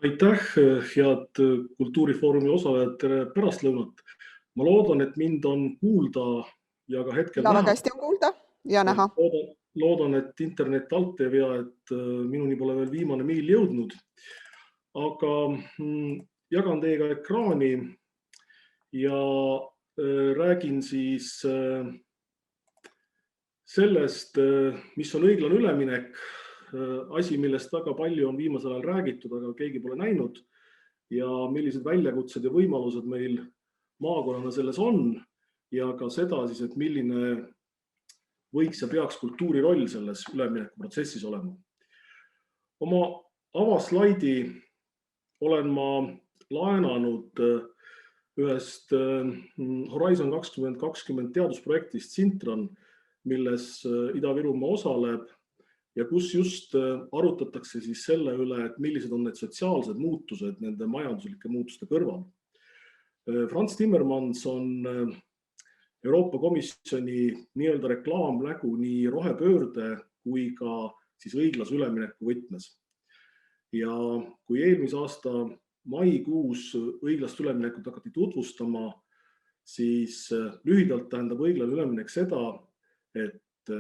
Aitäh, head kultuurifoorumi osalejad, tere pärastlõunat. Ma loodan, et mind on kuulda ja ka hetkel Ja näha. väga hästi on kuulda ja näha. Loodan, et internet alt ei vea, et minuni pole veel viimane miil jõudnud. Aga jagan teiega ekraani ja räägin siis sellest, mis on õiglane üleminek. Asi, millest väga palju on viimasel ajal räägitud, aga keegi pole näinud. Ja millised väljakutsed ja võimalused meil maakonnana selles on ja ka seda siis, et milline võiks ja peaks kultuuri roll selles üleminekuprotsessis olema. Oma avaslaidi olen ma laenanud ühest Horizon 2020 teadusprojektist Sintran, milles Ida-Virumaa osaleb ja kus just arutatakse siis selle üle, et millised on need sotsiaalsed muutused nende majanduslike muutuste kõrval. Frans Timmermans on Euroopa Komisjoni nii-öelda reklaamnägu nii rohepöörde kui ka siis õiglase ülemineku võtmes. Ja kui eelmise aasta maikuus õiglast üleminekut hakati tutvustama, siis lühidalt tähendab õiglane üleminek seda, et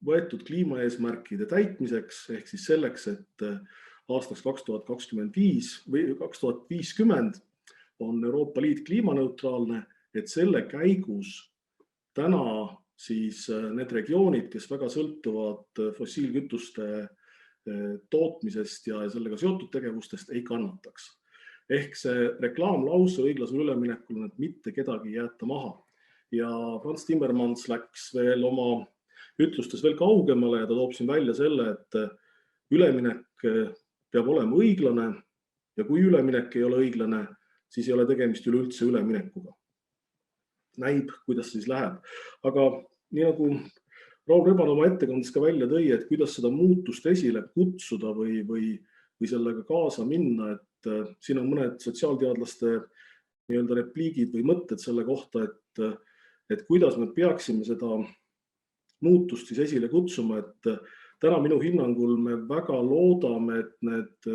võetud kliimaeesmärkide täitmiseks ehk siis selleks, et aastaks 2025 või 2050 on Euroopa Liit kliimaneutraalne, et selle käigus täna siis need regioonid, kes väga sõltuvad fossiilkütuste tootmisest ja sellega seotud tegevustest, ei kannataks. Ehk see reklaamlause õiglasel üleminekul on, et mitte kedagi ei jäeta maha. Ja Frans Timmermans läks veel oma ütlustes veel kaugemale ja ta toob siin välja selle, et üleminek peab olema õiglane ja kui üleminek ei ole õiglane, siis ei ole tegemist üleüldse üleminekuga. Näib, kuidas siis läheb. Aga nii nagu Raul Reban oma ettekandes ka välja tõi, et kuidas seda muutust esile kutsuda või sellega kaasa minna, et siin on mõned sotsiaalteadlaste nii-öelda repliigid või mõtted selle kohta, et kuidas me peaksime seda muutust siis esile kutsuma, et täna minu hinnangul me väga loodame, et need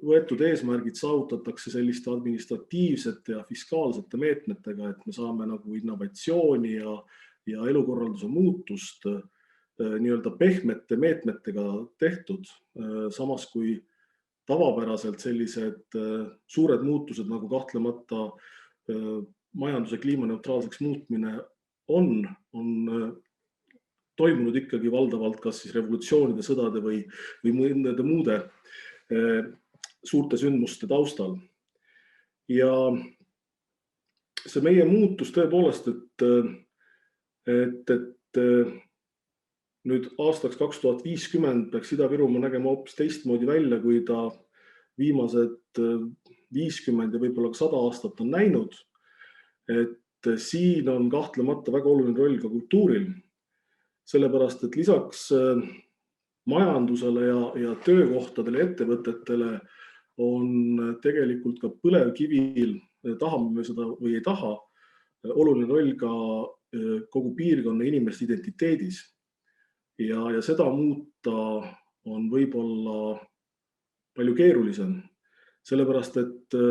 võetud eesmärgid saavutatakse selliste administratiivsete ja fiskaalsete meetmetega, et me saame nagu innovatsiooni ja elukorralduse muutust nii-öelda pehmete meetmetega tehtud. Samas kui tavapäraselt sellised suured muutused nagu kahtlemata majanduse kliimaneutraalseks muutmine on toimunud ikkagi valdavalt kas siis revolutsioonide, sõdade või mõnede muude suurte sündmuste taustal. Ja see meie muutus tõepoolest, et nüüd aastaks 2050 peaks Ida-Virumaa nägema hoopis teistmoodi välja, kui ta viimased 50 ja võib-olla 100 aastat on näinud. Et siin on kahtlemata väga oluline roll ka kultuuril, sellepärast et lisaks majandusele ja töökohtadele, ettevõtetele on tegelikult ka põlevkivil, tahame me seda või ei taha, oluline roll ka kogu piirkonna inimeste identiteedis. Ja seda muuta on võib-olla palju keerulisem, sellepärast et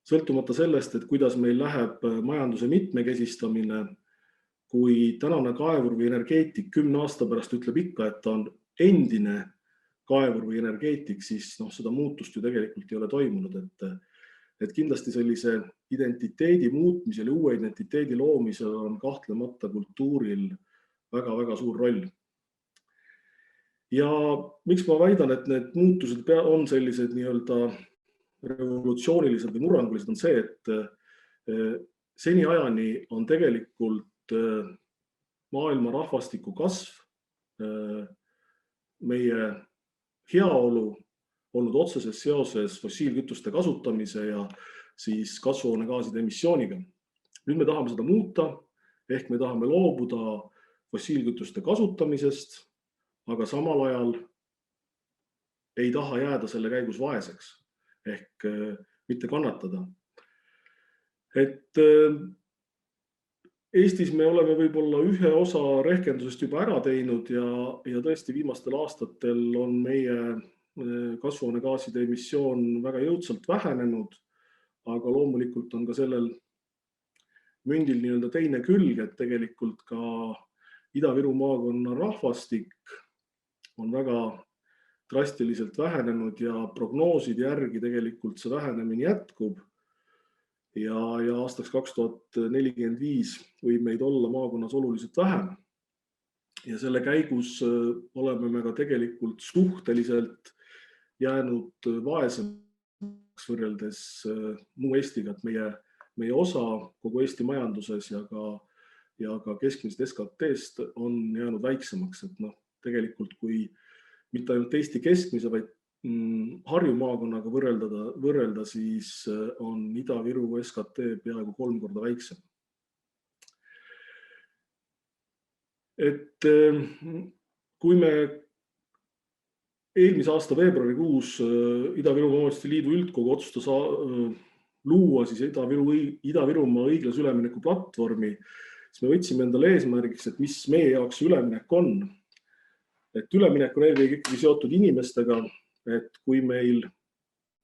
sõltumata sellest, et kuidas meil läheb majanduse mitmekesistamine, kui tänane kaevur või energeetik 10 aasta pärast ütleb ikka, et ta on endine kaevur või energeetik, siis seda muutust ju tegelikult ei ole toimunud. Et kindlasti sellise identiteedi muutmisel ja uue identiteedi loomisel on kahtlemata kultuuril väga-väga suur roll. Ja miks ma väidan, et need muutused on sellised nii-öelda revolutsioonilised või murrangulised, on see, et seniajani on tegelikult maailma rahvastiku kasv, meie heaolu olnud otseses seoses fossiilkütuste kasutamise ja siis kasvuhoonegaaside emissiooniga. Nüüd me tahame seda muuta, ehk me tahame loobuda fossiilkütuste kasutamisest, aga samal ajal ei taha jääda selle käigus vaeseks ehk mitte kannatada. Et Eestis me oleme võib-olla ühe osa rehkendusest juba ära teinud ja tõesti viimastel aastatel on meie kasvuhoonegaaside emissioon väga jõudsalt vähenenud, aga loomulikult on ka sellel mündil nii-öelda teine külg, et tegelikult ka Ida-Viru maakonna rahvastik on väga drastiliselt vähenenud ja prognooside järgi tegelikult see vähenemine jätkub. Ja aastaks 2045 võib meid olla maakonnas oluliselt vähem. Ja selle käigus oleme me ka tegelikult suhteliselt jäänud vaesemaks võrreldes muu Eestiga, et meie osa kogu Eesti majanduses ja ka keskmisest SKT-st on jäänud väiksemaks. Et tegelikult kui mitte ainult Eesti keskmise, vaid Harju maakonnaga võrrelda, siis on Ida-Viru SKT peaaegu 3 korda väiksem. Et kui me eelmise aasta veebruarikuus Ida-Viru Omavalitsuste Liidu üldkogu otsustas luua siis Ida-Virumaa õiglase ülemineku platvormi, siis me võtsime endale eesmärgiks, et mis meie jaoks üleminek on. Et üleminek on eelkõige ikkagi seotud inimestega, et kui meil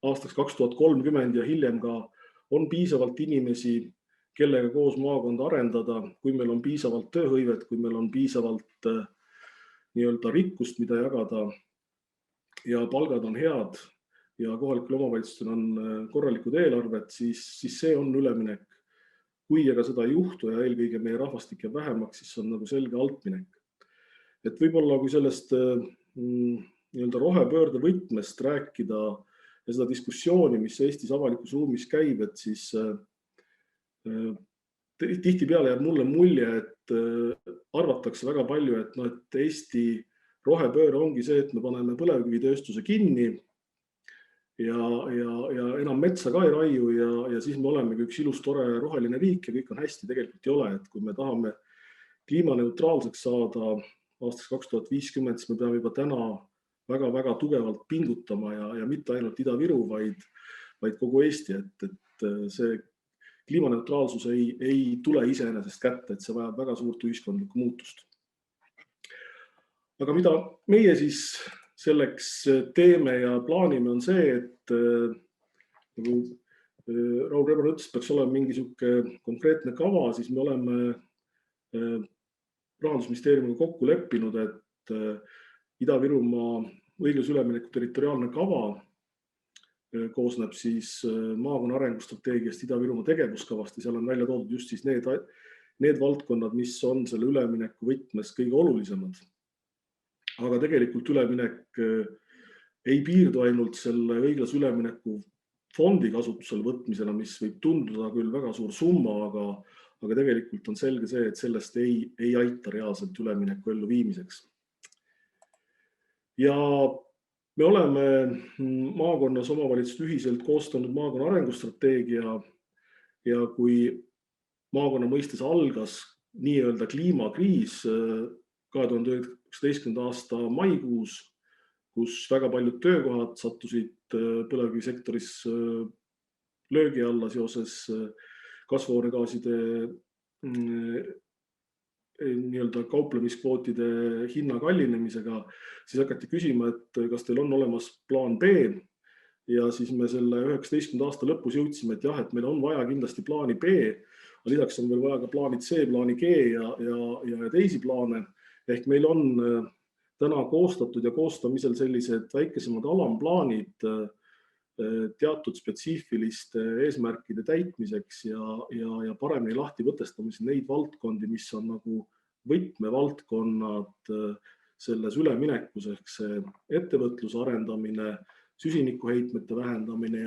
aastaks 2030 ja hiljem ka on piisavalt inimesi, kellega koos maakonda arendada, kui meil on piisavalt tööhõivet, kui meil on piisavalt nii-öelda rikkust, mida jagada ja palgad on head ja kohalikel omavalitsustel on korralikud eelarved, siis see on üleminek. Kui aga seda ei juhtu ja eelkõige meie rahvastik jääb vähemaks, siis on nagu selge altminek. Et võib-olla kui sellest nii-öelda rohepöörde võtmest rääkida ja seda diskussiooni, mis Eestis avalikus ruumis käib, et siis tihtipeale jääb mulle mulje, et arvatakse väga palju, et Eesti rohepööre ongi see, et me paneme põlevkivitööstuse kinni ja enam metsa ka ei raiu ja siis me olemegi üks ilus, tore roheline riik ja kõik on hästi. Tegelikult ei ole, et kui me tahame kliimaneutraalseks saada aastaks 2050, siis me peame juba täna väga-väga tugevalt pingutama ja mitte ainult Ida-Viru, vaid kogu Eesti, et see kliimaneutraalsus ei tule iseenesest kätte, et see vajab väga suurt ühiskondlikku muutust. Aga mida meie siis selleks teeme ja plaanime on see, et nagu Raul Rebane ütles, peaks olema mingisugune konkreetne kava, siis me oleme Rahandusministeeriumiga kokku leppinud, et Ida-Virumaa õiglase ülemineku territoriaalne kava koosneb siis maakonna arengustrateegiast, Ida-Virumaa tegevuskavast ja seal on välja toodud just siis need valdkonnad, mis on selle ülemineku võtmes kõige olulisemad. Aga tegelikult üleminek ei piirdu ainult selle õiglase ülemineku fondi kasutusele võtmisena, mis võib tunduda küll väga suur summa, aga tegelikult on selge see, et sellest ei aita reaalselt ülemineku elluviimiseks. Ja me oleme maakonnas omavalitsused ühiselt koostanud maakonna arengustrateegia ja kui maakonna mõistes algas nii-öelda kliimakriis 2019. aasta maikuus, kus väga paljud töökohad sattusid põlevkivisektoris löögi alla seoses kasvuhoonegaaside nii-öelda kauplemiskvootide hinna kallinemisega, siis hakati küsima, et kas teil on olemas plaan B ja siis me selle 19. aasta lõpus jõudsime, et jah, et meil on vaja kindlasti plaani B, aga lisaks on veel vaja ka plaanid C, plaani G ja teisi plaane. Ehk meil on täna koostatud ja koostamisel sellised väikesemad alamplaanid teatud spetsiifiliste eesmärkide täitmiseks ja paremini lahti võtestamise neid valdkondi, mis on nagu võtmevaldkonnad selles üleminekus ehk see ettevõtluse arendamine, süsinikuheitmete vähendamine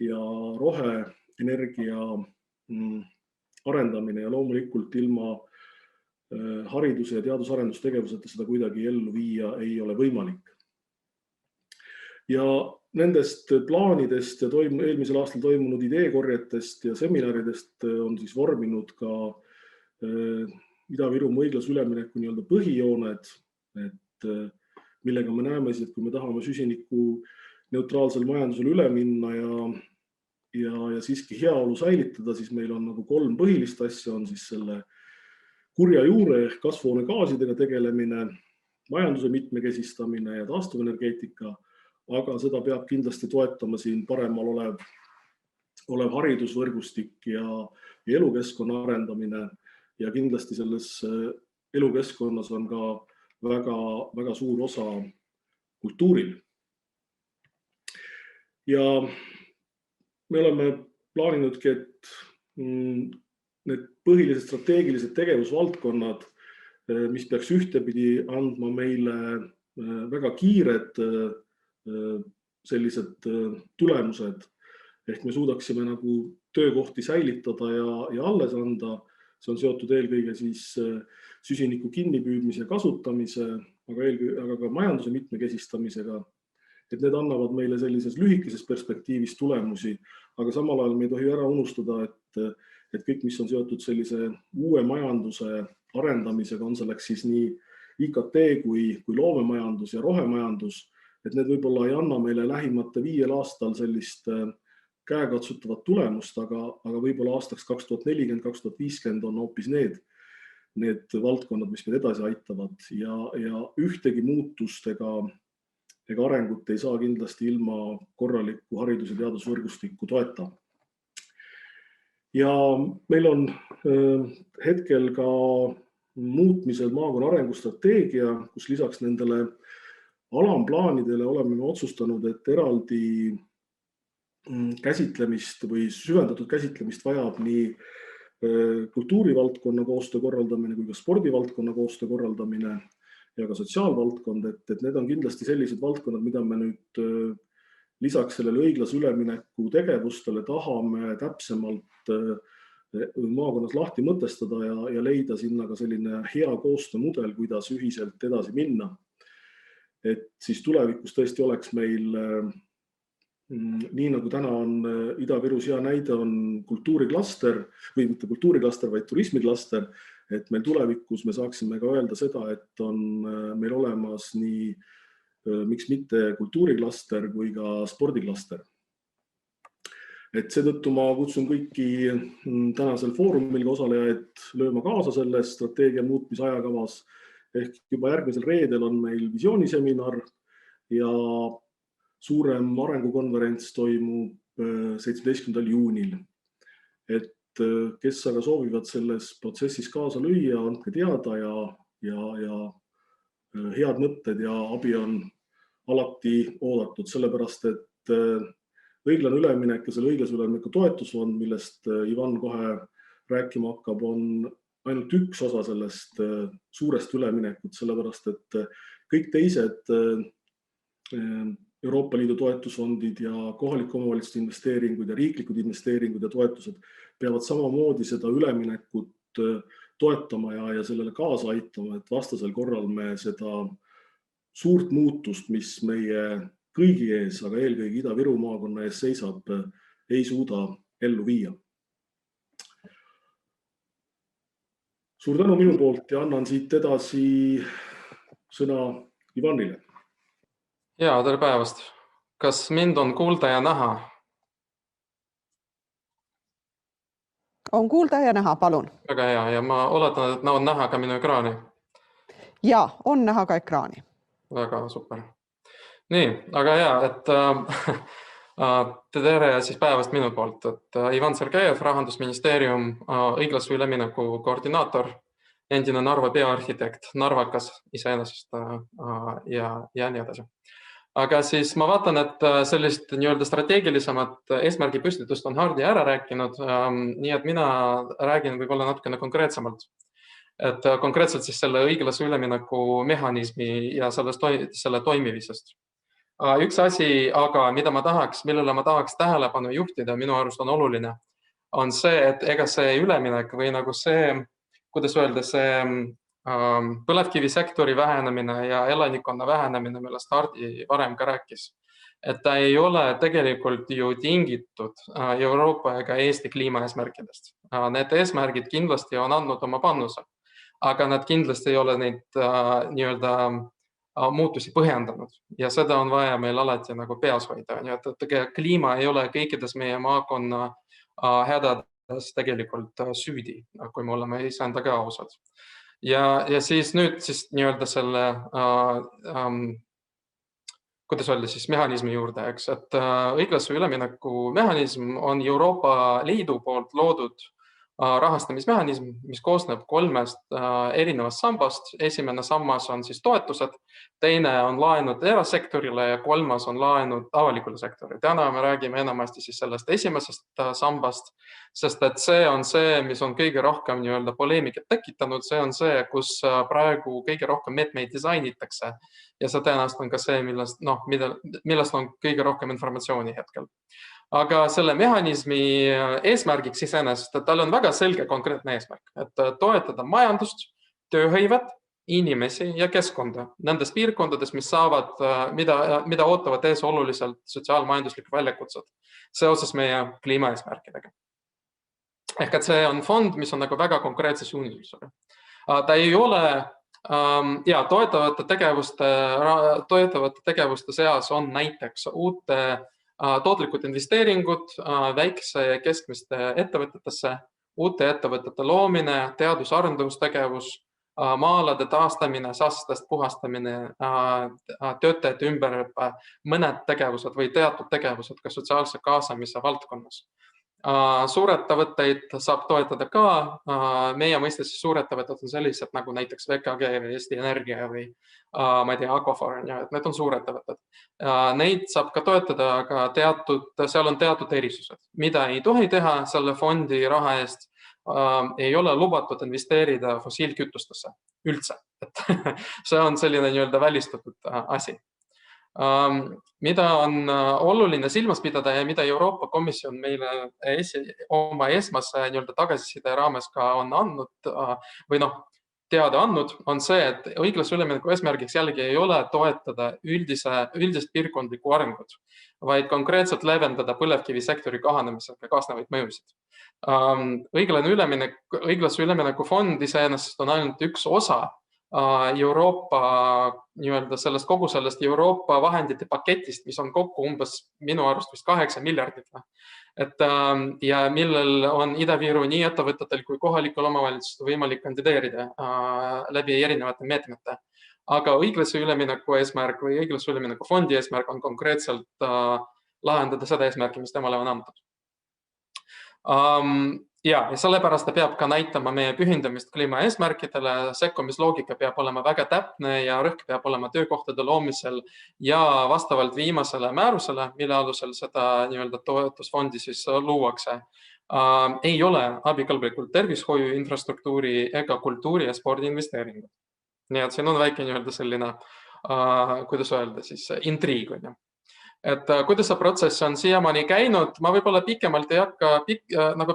ja roheenergia arendamine ja loomulikult ilma hariduse ja teadus-arendustegevuseta seda kuidagi ellu viia ei ole võimalik. Ja nendest plaanidest ja eelmisel aastal toimunud ideekorjetest ja seminaridest on siis vorminud ka Ida-Virumaa õiglase ülemineku nii-öelda põhijooned, millega me näeme, et kui me tahame süsiniku neutraalsel majandusel üle minna ja siiski heaolu säilitada, siis meil on nagu 3 põhilist asja, on siis selle kurja juure ehk kasvuhoonegaasidega tegelemine, majanduse mitmekesistamine ja taastuvenergeetika. aga seda peab kindlasti toetama siin paremal olev haridusvõrgustik ja elukeskkonna arendamine ja kindlasti selles elukeskkonnas on ka väga suur osa kultuuril. Ja me oleme plaaninudki, et need põhilised strateegilised tegevusvaldkonnad, mis peaks ühtepidi andma meile väga kiired sellised tulemused, ehk me suudaksime nagu töökohti säilitada ja alles anda. See on seotud eelkõige siis süsiniku kinnipüüdmise ja kasutamise, aga ka majanduse mitmekesistamisega. Et need annavad meile sellises lühikeses perspektiivis tulemusi, aga samal ajal me ei tohi ära unustada, et kõik, mis on seotud sellise uue majanduse arendamisega, on selleks siis nii IKT kui loomemajandus ja rohemajandus, et need võib-olla ei anna meile lähimate 5 aastal sellist käekatsutavat tulemust, aga võib-olla aastaks 2040-2050 on hoopis need valdkonnad, mis meid edasi aitavad ja ühtegi muutust ega arengut ei saa kindlasti ilma korraliku haridus- ja teadusvõrgustikku toeta. Ja meil on hetkel ka muutmisel maakonna arengustrateegia, kus lisaks nendele alamplaanidele oleme otsustanud, et eraldi käsitlemist või süvendatud käsitlemist vajab nii kultuurivaldkonna koostöö korraldamine kui ka spordivaldkonna koostöö korraldamine ja ka sotsiaalvaldkond, et need on kindlasti sellised valdkonnad, mida me nüüd lisaks sellele õiglase ülemineku tegevustele tahame täpsemalt maakonnas lahti mõtestada ja leida sinna ka selline hea koostöömudel, kuidas ühiselt edasi minna. Et siis tulevikus tõesti oleks meil, nii nagu täna on Ida-Virus hea näide, on kultuuriklaster või mitte kultuuriklaster, vaid turismiklaster, et meil tulevikus me saaksime ka öelda seda, et on meil olemas nii, miks mitte kultuuriklaster kui ka spordiklaster. Et seetõttu ma kutsun kõiki tänasel foorumil osalejaid lööma kaasa selles strateegia muutmise ajakavas, ehk juba järgmisel reedel on meil visiooniseminar ja suurem arengukonverents toimub 17. juunil. Et kes aga soovivad selles protsessis kaasa lüüa, andke teada ja head mõtted ja abi on alati oodatud, sellepärast et õiglane üleminek ja selle õiglase ülemineku toetusfond, millest Ivan kohe rääkima hakkab, on ainult üks osa sellest suurest üleminekut, sellepärast et kõik teised Euroopa Liidu toetusfondid ja kohaliku omavalitsuste investeeringud ja riiklikud investeeringud ja toetused peavad samamoodi seda üleminekut toetama ja sellele kaasa aitama, et vastasel korral me seda suurt muutust, mis meie kõigi ees, aga eelkõige Ida-Viru maakonna ees seisab, ei suuda ellu viia. Suur tänu minu poolt ja annan siit edasi sõna Ivanile. Jaa, tere päevast. Kas mind on kuulda ja näha? On kuulda ja näha, palun. Väga hea ja ma oletan, et on näha ka minu ekraani. Ja, on näha ka ekraani. Väga super. Nii, aga hea, et tere siis päevast minu poolt, et Ivan Sergejev, Rahandusministeerium, õiglase ülemineku koordinaator, endine Narva peaarhitekt, narvakas iseenesest ja nii edasi. Aga siis ma vaatan, et sellist nii-öelda strateegilisemat eesmärgi püstitust on Hardi ära rääkinud, nii et mina räägin võib-olla natukene konkreetsemalt. Et konkreetselt siis selle õiglase ülemineku mehhanismi ja selle toimivisest. Üks asi, aga millele ma tahaks tähelepanu juhtida, minu arust on oluline, on see, et ega see üleminek või nagu see, kuidas öelda, see põlevkivisektori vähenemine ja elanikkonna vähenemine, millest Hardi varem ka rääkis, et ta ei ole tegelikult ju tingitud Euroopa ega Eesti kliimaeesmärkidest. Need eesmärgid kindlasti on andnud oma panuse, aga nad kindlasti ei ole neid nii-öelda muutusi põhjendanud ja seda on vaja meil alati nagu peas hoida. Kliima ei ole kõikides meie maakonna hädades tegelikult süüdi, kui me oleme iseendaga ausad. Ja siis nüüd siis nii-öelda selle kuidas öelda siis mehhanismi juurde, eks, et õiglase ülemineku mehhanism on Euroopa Liidu poolt loodud rahastamismehhanism, mis koosneb 3 erinevast sambast. Esimene sammas on siis toetused, teine on laenud erasektorile ja 3. on laenud avalikule sektorile. Täna me räägime enamasti siis sellest esimesest sambast, sest et see on see, mis on kõige rohkem nii-öelda poleemikat tekitanud. See on see, kus praegu kõige rohkem meetmeid disainitakse ja see tõenäoliselt on ka see, millest on kõige rohkem informatsiooni hetkel. Aga selle mehhanismi eesmärgiks iseenesest, et tal on väga selge konkreetne eesmärk, et toetada majandust, tööhõivet, inimesi ja keskkonda nendes piirkondades, mis saavad, mida ootavad ees oluliselt sotsiaalmajanduslikud väljakutsed seoses meie kliimaeesmärkidega. Ehk et see on fond, mis on nagu väga konkreetse suunilusega. Ta ei ole toetavate tegevuste seas on näiteks uute tootlikud investeeringud väikse ja keskmiste ettevõtetesse, uute ettevõtete loomine, teadus-arendustegevus, maa-alade taastamine, saastest puhastamine, töötajate ümberõppe, mõned tegevused või teatud tegevused ka sotsiaalse kaasamise valdkonnas. Suurettevõtteid saab toetada ka. Meie mõistes suurettevõtted on sellised nagu näiteks VKG või Eesti Energia või ma ei tea, Aquaphor, need on suurettevõtted. Neid saab ka toetada, aga seal on teatud erisused, mida ei tohi teha selle fondi raha eest. Ei ole lubatud investeerida fossiilkütustesse üldse. See on selline nii-öelda välistatud asi. Mida on oluline silmas pidada ja mida Euroopa Komisjon meile oma esmase nii-öelda tagasiside raames ka on andnud või teada andnud, on see, et õiglase ülemineku eesmärgiks jällegi ei ole toetada üldist piirkondlikku arengut, vaid konkreetselt leevendada põlevkivisektori kahanemisega kaasnevaid mõjusid. Õiglase ülemineku fond iseenesest on ainult üks osa Euroopa kogu sellest Euroopa vahendite paketist, mis on kokku umbes minu arust vist 8 miljardit. Ja millel on Ida-Viru nii ettevõtetel kui kohalikul omavalitsustel võimalik kandideerida läbi erinevate meetmete. Aga õiglase ülemineku eesmärk või õiglase ülemineku fondi eesmärk on konkreetselt lahendada seda eesmärki, mis temale on antud. Ja sellepärast ta peab ka näitama meie pühendumist kliimaeesmärkidele, sekkumisloogika peab olema väga täpne ja rõhk peab olema töökohtade loomisel ja vastavalt viimasele määrusele, mille alusel seda nii-öelda toetusfondi siis luuakse. Ei ole abikõlblikult tervishoiu, infrastruktuuri ega kultuuri ja spordi investeeringud. Nii et siin on väike nii-öelda selline, kuidas öelda siis, intriig. Et kuidas see protsess on siiamaani käinud, ma võib-olla pikemalt ei hakka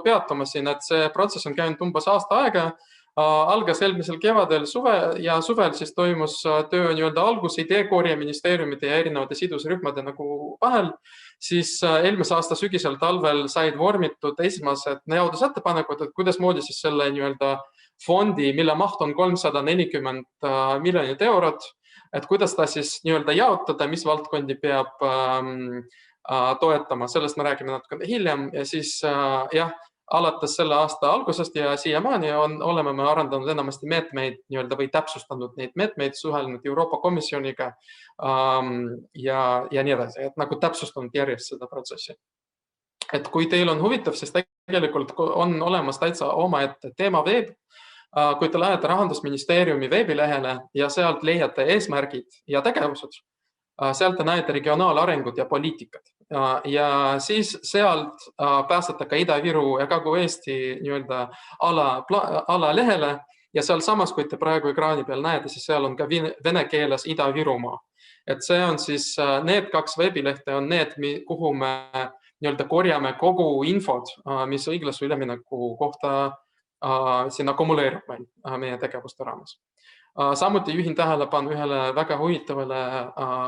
peatuma siin, et see protsess on käinud umbes aasta aega, algas eelmisel kevadel ja suvel siis toimus töö nii-öelda algus ideekorje ministeeriumide ja erinevate sidusrühmade vahel, siis eelmise aasta sügisel talvel said vormitud esimesed jaotusettepanekud, et kuidas moodi siis selle nii-öelda fondi, mille maht on 340 miljonit eurot, et kuidas ta siis nii-öelda jaotada, mis valdkondi peab toetama, sellest me räägime natukene hiljem ja siis alates selle aasta algusest ja siiamaani oleme me arendanud enamasti meetmeid nii-öelda või täpsustanud neid meetmeid, suhelnud Euroopa Komisjoniga ja nii edasi, et täpsustanud järjest seda protsessi. Et kui teil on huvitav, siis tegelikult on olemas täitsa omaette teema veeb. Kui te lähete Rahandusministeeriumi veebilehele ja sealt leiate eesmärgid ja tegevused, sealt te näete regionaalarengut ja poliitikat. Ja siis sealt pääsete ka Ida-Viru ja Kagu-Eesti nii-öelda alalehele ja seal samas, kui te praegu ekraani peal näete, siis seal on ka vene keeles Ida-Virumaa. Et see on siis, need 2 veebilehte on need, kuhu me nii-öelda korjame kogu infot, mis õiglase ülemineku kohta siin akumuleerub meie tegevuste raames. Samuti juhin tähelepanu ühele väga huvitavale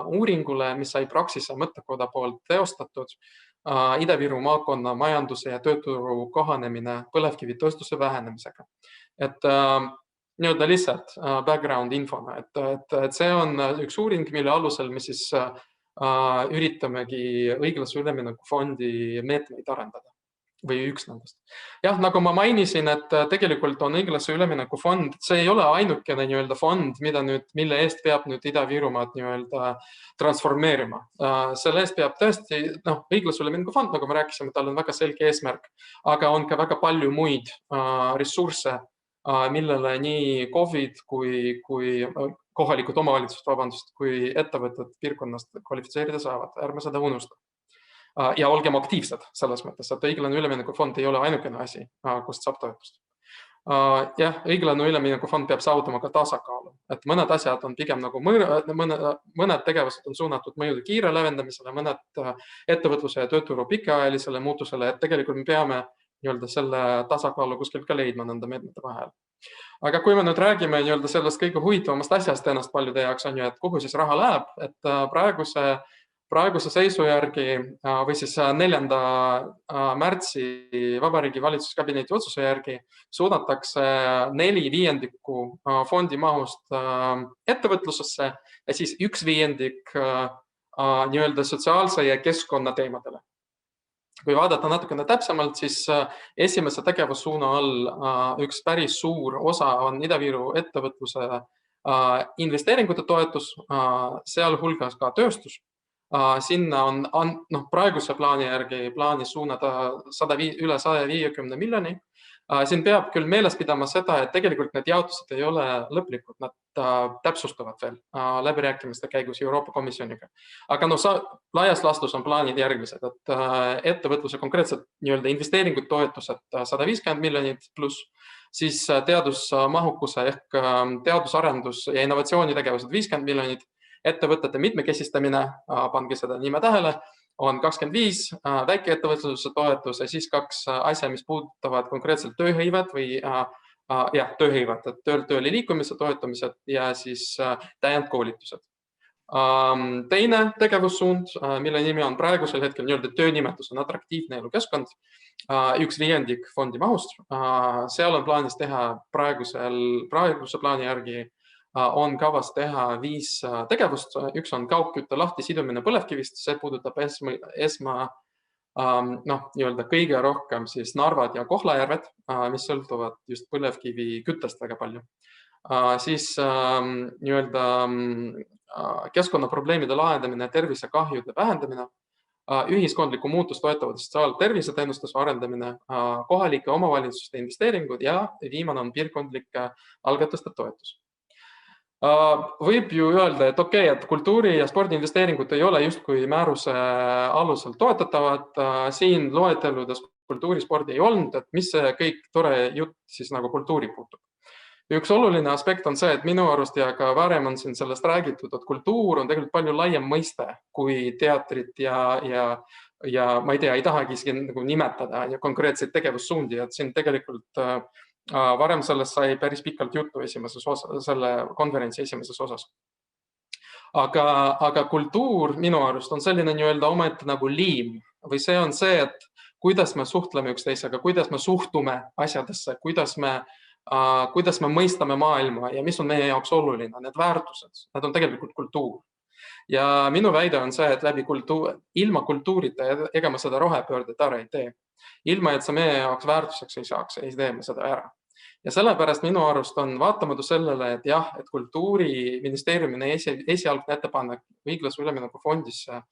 uuringule, mis sai Praxise mõttekoda poolt teostatud, Ida-Viru maakonna majanduse ja tööturu kahanemine põlevkivitööstuse vähenemisega. Et nii-öelda lihtsalt background infona, et see on üks uuring, mille alusel me siis üritamegi õiglase ülemineku fondi meetmeid arendada. või üks nendest. Jah, nagu ma mainisin, et tegelikult on õiglase ülemineku fond, see ei ole ainukene fond, mille eest peab Ida-Virumaad transformeerima. Selle eest peab tõesti, õiglase ülemineku fond, nagu me rääkisime, tal on väga selge eesmärk, aga on ka väga palju muid ressursse, millele nii KOV-id kui kohalikud omavalitsused, kui ettevõtted piirkonnast kvalifitseerida saavad. Ärme seda unusta. Ja olgem aktiivsed selles mõttes, et õiglane ülemineku fond ei ole ainukene asi, kust saab toetust. Jah, õiglane ülemineku fond peab saavutama ka tasakaalu, et mõned asjad on pigem nagu mõned tegevused on suunatud mõjude kiire leevendamisele, mõned ettevõtluse ja tööturu pikaajalisele muutusele, et tegelikult me peame selle tasakaalu kuskilt ka leidma nende meetmete vahel. Aga kui me nüüd räägime sellest kõige huvitavamast asjast ennast paljude jaoks on ju, et kuhu siis raha läheb, et praeguse seisu järgi või siis 4. märtsi Vabariigi Valitsuskabineti otsuse järgi suunatakse 4/5 fondi mahust ettevõtlusesse ja siis 1/5 sotsiaalse ja keskkonna teemadele. Kui vaadata natukene täpsemalt, siis esimese tegevussuuna all üks päris suur osa on Ida-Viru ettevõtluse investeeringute toetus, sealhulgas ka tööstus. Sinna on praeguse plaani järgi plaanis suunata üle 150 miljoni. Siin peab küll meeles pidama seda, et tegelikult need jaotused ei ole lõplikud, nad täpsustuvad veel läbirääkimiste käigus Euroopa Komisjoniga. Aga laias laastus on plaanid järgmised, et ettevõtluse konkreetselt investeeringud toetused 150 miljonit pluss, siis teadusmahukuse ehk teadusarendus ja innovatsioonitegevused 50 miljonit, ettevõtete mitmekesistamine, pange seda nime tähele, on 25, väikeettevõtluse toetus ja siis 2 asja, mis puudutavad konkreetselt tööhõivet või tööhõivet, et tööli liikumise toetamised ja siis täiendkoolitused. Teine tegevussuund, mille nimi on praegusel hetkel töönimetus on atraktiivne elukeskkond, 1/5 fondi mahust. Seal on plaanis teha praeguse plaani järgi on kavas teha 5 tegevust. Üks on kaugkütte lahti sidumine põlevkivist, see puudutab kõige rohkem siis Narvad ja Kohtla-Järved, mis sõltuvad just põlevkivi küttest väga palju. Siis keskkonnaprobleemide lahendamine, tervisekahjude vähendamine, ühiskondliku muutust toetavate sotsiaalterviseteenuste arendamine, kohalike omavalitsuste investeeringud ja viimane on piirkondlike algatuste toetus. Võib ju öelda, et okei, et kultuuri- ja spordiinvesteeringud ei ole justkui määruse alusel toetatavad. Siin loeteludes kultuurispordi ei olnud, et mis see kõik tore jutt siis nagu kultuuri puutub. Üks oluline aspekt on see, et minu arust ja ka varem on siin sellest räägitud, et kultuur on tegelikult palju laiem mõiste kui teatrit ja ma ei tea, ei tahagi nagu nimetada konkreetseid tegevussuundi, et siin tegelikult varem sellest sai päris pikalt juttu selle konverentsi esimeses osas. Aga kultuur minu arust on selline omaette nagu liim või see on see, et kuidas me suhtleme üksteisega, kuidas me suhtume asjadesse, kuidas me mõistame maailma ja mis on meie jaoks oluline, need väärtused, need on tegelikult kultuur. Ja minu väide on see, et ilma kultuurita ega me seda rohepöördet ära ei tee. Ilma, et see meie jaoks väärtuseks ei saaks, ei tee me seda ära. Ja sellepärast minu arust on vaatamatu sellele, et jah, et kultuuriministeeriumi esialgne ettepanek õiglase ülemineku fondisse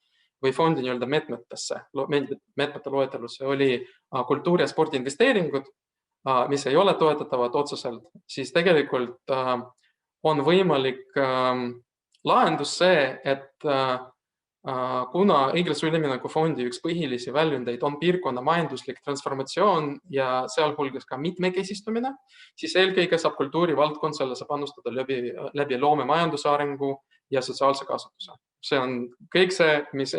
või fondi meetmete loetelusse oli kultuuri- ja spordiinvesteeringud, mis ei ole toetatavad otseselt, siis tegelikult on võimalik lahendus see, et kuna õiglase ülemineku fondi üks põhilisi väljundeid on piirkonna majanduslik transformatsioon ja sealhulgas ka mitmekesistumine, siis eelkõige saab kultuurivaldkond sellesse panustada läbi loomemajanduse arengu ja sotsiaalse kasutuse. See on kõik see, mis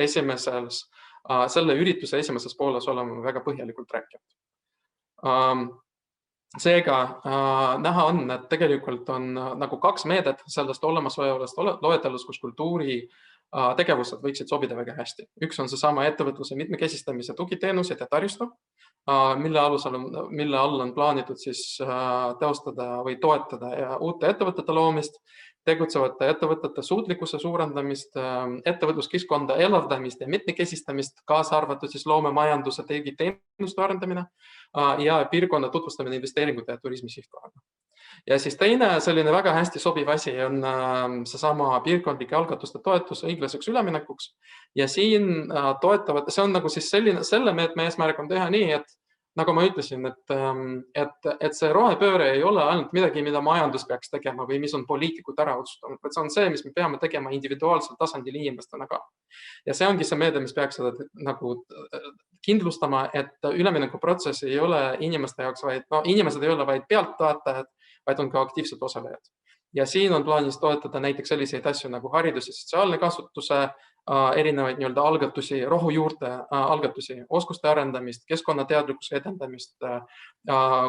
selle ürituse esimeses pooles oleme väga põhjalikult rääkinud. Seega näha on, et tegelikult on nagu 2 meedet sellest olemasolevast loetelust, kus kultuuri tegevused võiksid sobida väga hästi. Üks on seesama ettevõtluse mitmekesistamise tugiteenused ja taristu, mille all on plaanitud siis teostada või toetada uute ettevõtete loomist tegutsevate ettevõtete suutlikkuse suurendamist, ettevõtluskeskkonda elavdamist ja mitmekesistamist, kaasa arvatud siis loomemajanduse digiteenuste arendamine ja piirkonna tutvustamine investeeringute ja turismi sihtkohaga. Ja siis teine selline väga hästi sobiv asi on seesama piirkondlike algatuste toetus õiglaseks üleminekuks. Ja siin toetavad, see on nagu siis selle meetme eesmärk on teha nii, et nagu ma ütlesin, et see rohepööre ei ole ainult midagi, mida majandus peaks tegema või mis on poliitikud ära otsustanud, vaid see on see, mis me peame tegema individuaalsel tasandil inimestena ka. Ja see ongi see meede, mis peaks seda nagu kindlustama, et üleminekuprotsess ei ole inimeste jaoks, vaid inimesed ei ole vaid pealtvaatajad, vaid on ka aktiivsed osalejad. Ja siin on plaanis toetada näiteks selliseid asju nagu haridus- ja sotsiaalne kasutuse, erinevaid algatusi, rohujuurte algatusi, oskuste arendamist, keskkonnateadlikkuse edendamist,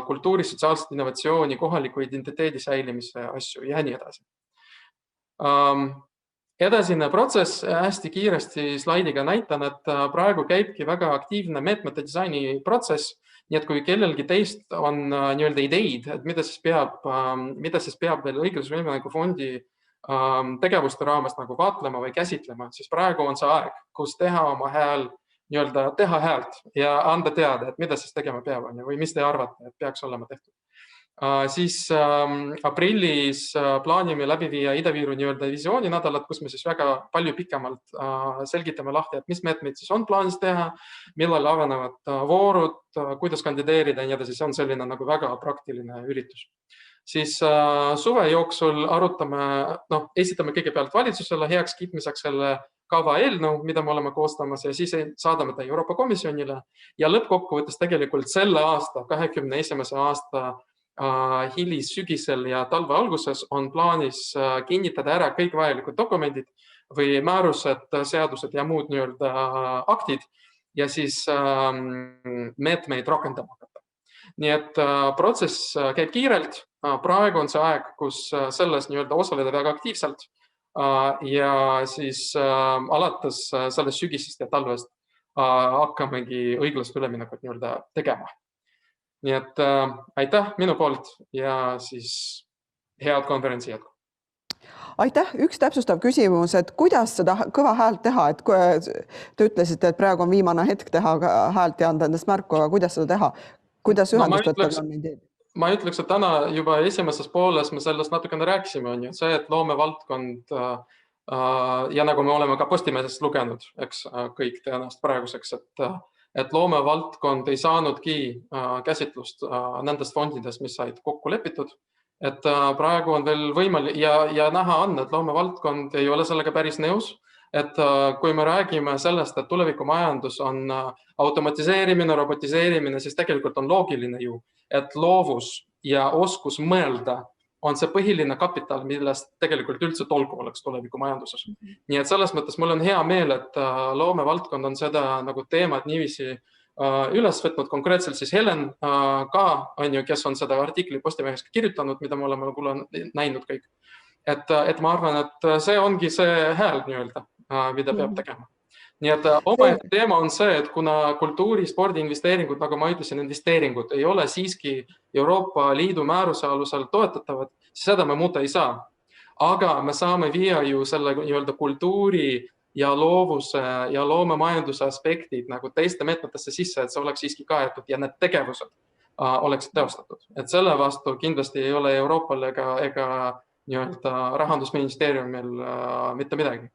kultuuri, sotsiaalset innovatsiooni, kohaliku identiteedi säilimise asju ja nii edasi. Edasine protsess hästi kiiresti slaidiga näitan, et praegu käibki väga aktiivne meetmete disaini protsess, nii et kui kellelgi teist on ideid, et mida siis peab veel õiglase ülemineku fondi tegevuste raames nagu vaatlema või käsitlema, siis praegu on see aeg, kus teha oma hääl, teha häält ja anda teada, et mida siis tegema peab või mis te arvate, et peaks olema tehtud. Siis aprillis plaanime läbi viia Ida-Viru visiooninädalat, kus me siis väga palju pikemalt selgitame lahti, et mis meetmeid siis on plaanis teha, millal avanevad voorud, kuidas kandideerida ja nii edasi. See on selline nagu väga praktiline üritus. Siis suve jooksul esitame kõigepealt valitsusele heaks kiitmiseks selle kava eelnõu, mida me oleme koostamas ja siis saadame ta Euroopa Komisjonile ja lõppkokkuvõttes tegelikult selle aasta, 2021. aasta hilissügisel ja talve alguses on plaanis kinnitada ära kõik vajalikud dokumendid või määrused, seadused ja muud aktid ja siis meetmeid rakendama hakata. Nii et protsess käib kiirelt. Praegu on see aeg, kus selles osaleda väga aktiivselt ja siis alates sellest sügisest ja talvest hakkamegi õiglast üleminekut tegema. Nii et aitäh minu poolt ja siis head konverentsi jätku. Aitäh. Üks täpsustav küsimus, et kuidas seda kõva häält teha, et te ütlesite, et praegu on viimane hetk teha häält ja anda endast märku, aga kuidas seda teha? Kuidas ühendustada on ideed? Ma ütleks, et täna juba esimeses pooles me sellest natukene rääkisime, on ju see, et loomevaldkond ja nagu me oleme ka Postimehest lugenud, eks kõik tõenäoliselt praeguseks, et loomevaldkond ei saanudki käsitlust nendest fondidest, mis said kokku lepitud. Et praegu on veel võimalik ja näha on, et loomevaldkond ei ole sellega päris nõus. Et kui me räägime sellest, et tulevikumajandus on automatiseerimine, robotiseerimine, siis tegelikult on loogiline ju, et loovus ja oskus mõelda on see põhiline kapital, millest tegelikult üldse tolku oleks tuleviku-majanduses. Nii et selles mõttes mul on hea meel, et loomevaldkond on seda nagu teemat niiviisi üles võtnud, konkreetselt siis Helen ka, kes on seda artikli Postimehes kirjutanud, mida me oleme näinud kõik. Et ma arvan, et see ongi see hääl mida peab tegema. Nii et omaette teema on see, et kuna kultuuri, spordi investeeringud, nagu ma ütlesin, investeeringud ei ole siiski Euroopa Liidu määruse alusel toetatavad, siis seda me muuta ei saa. Aga me saame viia ju selle kultuuri ja loovuse ja loomemajanduse aspektid nagu teiste meetmetesse sisse, et see oleks siiski kaetud ja need tegevused oleksid teostatud. Et selle vastu kindlasti ei ole Euroopal ega Rahandusministeeriumil mitte midagi.